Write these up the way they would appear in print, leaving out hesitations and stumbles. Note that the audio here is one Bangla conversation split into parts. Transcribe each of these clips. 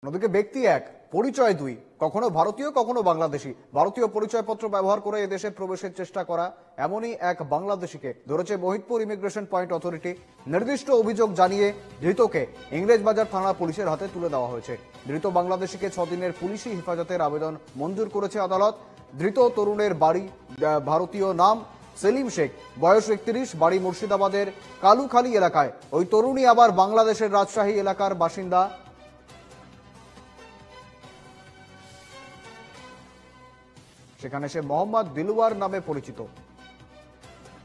অন্যদিকে ব্যক্তি এক, পরিচয় দুই, কখনো ভারতীয় কখনো বাংলাদেশি। ভারতীয় পরিচয়পত্র ব্যবহার করে এদেশে প্রবেশের চেষ্টা করা এমনই এক বাংলাদেশিকে ধরেছে মহিদপুর ইমিগ্রেশন পয়েন্ট অথরিটি। নির্দিষ্ট অভিযোগ জানিয়ে ধৃতকে ইংরেজবাজার থানা পুলিশের হাতে তুলে দেওয়া হয়েছে। ধৃত বাংলাদেশিকে 6 দিনের পুলিশি হেফাজতের আবেদন মঞ্জুর করেছে আদালত। ধৃত তরুণের বাড়ি ভারতীয়, নাম সেলিম শেখ, বয়স 31, বাড়ি মুর্শিদাবাদের কালুখালী এলাকায়। ওই তরুণী আবার বাংলাদেশের রাজশাহী এলাকার বাসিন্দা। সেখানে সে মোহাম্মদ দিলওয়ার নামে পরিচিত।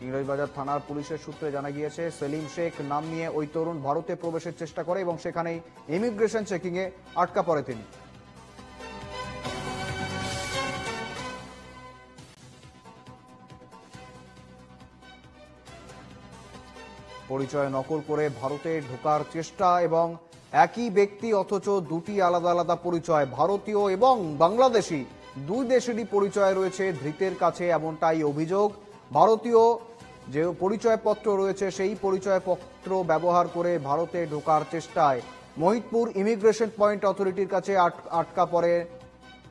ইংরেজবাজার থানার পুলিশের সূত্রে জানা গিয়েছে, সেলিম শেখ নাম নিয়ে ওই তরুণ ভারতে প্রবেশের চেষ্টা করে এবং সেখানেই ইমিগ্রেশন চেকিং এ আটকা পড়ে তিনি। পরিচয় নকল করে ভারতে ঢোকার চেষ্টা এবং একই ব্যক্তি অথচ দুটি আলাদা আলাদা পরিচয়, ভারতীয় এবং বাংলাদেশি দুই দেশেরই পরিচয় রয়েছে ধৃতের কাছে, এমনটাই অভিযোগ। ভারতীয় যে পরিচয়পত্র রয়েছে সেই পরিচয়পত্র ব্যবহার করে ভারতে ঢোকার চেষ্টায় মহিদপুর ইমিগ্রেশন পয়েন্ট অথরিটির কাছে আটকা পড়ে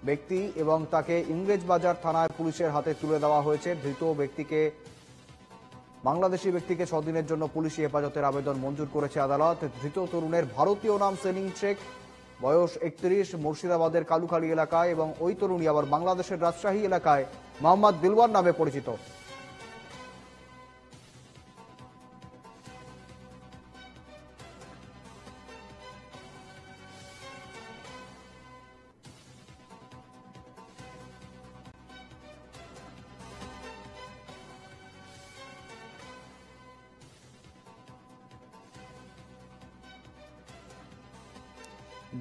ব্যক্তি এবং তাকে ইংরেজবাজার থানায় পুলিশের হাতে তুলে দেওয়া হয়েছে। ধৃত ব্যক্তিকে, বাংলাদেশি ব্যক্তিকে 6 দিনের জন্য পুলিশি হেফাজতের আবেদন মঞ্জুর করেছে আদালত। ধৃত তরুণের ভারতীয় নাম সেলিম শেখ, বয়স 31, মুর্শিদাবাদের কালুখালী এলাকায়, এবং ওই তরুণী আবার বাংলাদেশের রাজশাহী এলাকায় মোহাম্মদ দিলওয়ার নামে পরিচিত।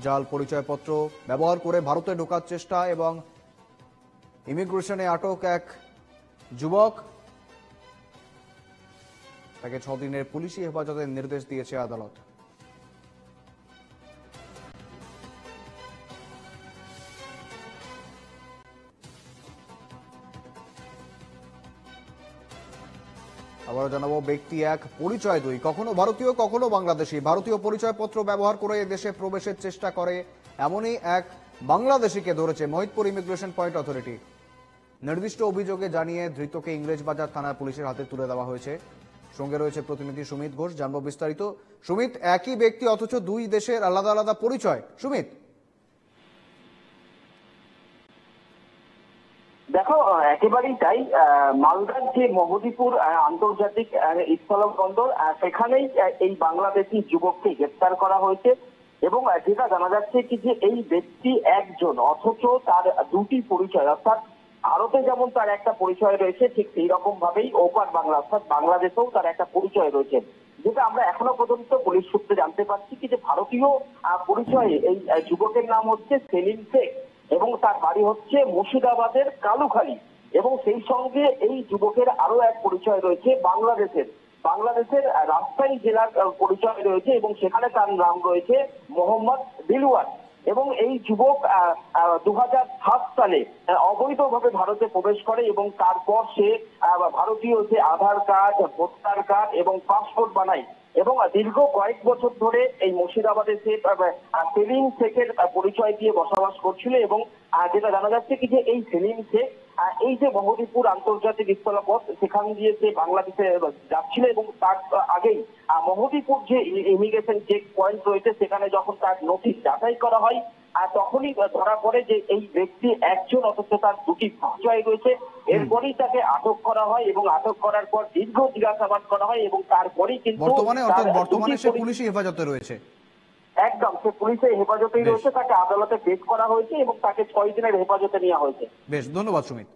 জাল পরিচয়পত্র ব্যবহার করে ভারতে ঢোকার চেষ্টা এবং ইমিগ্রেশনে আটক এক যুবক, তাকে 6 দিনের পুলিশি হেফাজতের নির্দেশ দিয়েছে আদালত। আবারও জানাবো, ব্যক্তি এক, পরিচয় দুই, কখনো ভারতীয় কখনো বাংলাদেশি। ভারতীয় পরিচয়পত্র ব্যবহার করে দেশে প্রবেশের চেষ্টা করে এমনই এক বাংলাদেশিকে ধরেছে মহিদপুর ইমিগ্রেশন পয়েন্ট অথরিটি। নির্দিষ্ট অভিযোগে জানিয়ে ধৃতকে ইংরেজবাজার থানার পুলিশের হাতে তুলে দেওয়া হয়েছে। সঙ্গে রয়েছে প্রতিনিধি সুমিত ঘোষ, জানবো বিস্তারিত। সুমিত, একই ব্যক্তি অথচ দুই দেশের আলাদা আলাদা পরিচয়। সুমিত, দেখো, একেবারেই তাই। মালদার যে মহদীপুর আন্তর্জাতিক স্থলবন্দর, সেখানেই এই বাংলাদেশি যুবককে গ্রেপ্তার করা হয়েছে এবং যেটা জানা যাচ্ছে কি যে এই ব্যক্তি একজন অথচ তার দুটি পরিচয়, অর্থাৎ ভারতে যেমন তার একটা পরিচয় রয়েছে ঠিক সেই রকম ভাবেই ওপার বাংলা অর্থাৎ বাংলাদেশেও তার একটা পরিচয় রয়েছে, যেটা আমরা এখনো পর্যন্ত পুলিশ সূত্রে জানতে পারছি কি যে ভারতীয় পরিচয়ে এই যুবকের নাম হচ্ছে সেলিম শেখ এবং তার বাড়ি হচ্ছে মুর্শিদাবাদের কালুখালী, এবং সেই সঙ্গে এই যুবকের আরো এক পরিচয় রয়েছে বাংলাদেশের রাজশাহী জেলার পরিচয় রয়েছে এবং সেখানে তার নাম রয়েছে মোহাম্মদ দিলওয়ার। এবং এই যুবক 2007 সালে অবৈধভাবে ভারতে প্রবেশ করে এবং তারপর সে ভারতীয় যে আধার কার্ড, ভোটার কার্ড এবং পাসপোর্ট বানায় এবং দীর্ঘ কয়েক বছর ধরে এই মুর্শিদাবাদে সে সেলিম শেখের পরিচয় দিয়ে বসবাস করছিল। এবং যেটা জানা যাচ্ছে কি যে এই সেলিম শেখ এই যে মহদীপুর আন্তর্জাতিক স্থলপথ সেখান দিয়ে সে বাংলাদেশে যাচ্ছিল এবং তার আগেই মহদীপুর যে ইমিগ্রেশন চেক পয়েন্ট রয়েছে সেখানে যখন তার নোটিশ যাচাই করা হয় তখনই ধরা পড়ে যে এই ব্যক্তি একজন অথচ তার দুটি পরিচয় রয়েছে। এরপরই তাকে আটক করা হয় এবং আটক করার পর দীর্ঘ জিজ্ঞাসাবাদ করা হয় এবং তারপরেই কিন্তু বর্তমানে সে পুলিশি হেফাজতে রয়েছে। একদম, সে পুলিশের হেফাজতেই রয়েছে, তাকে আদালতে পেশ করা হয়েছে এবং তাকে 6 দিনের হেফাজতে নেওয়া হয়েছে। বেশ, ধন্যবাদ সুমিত।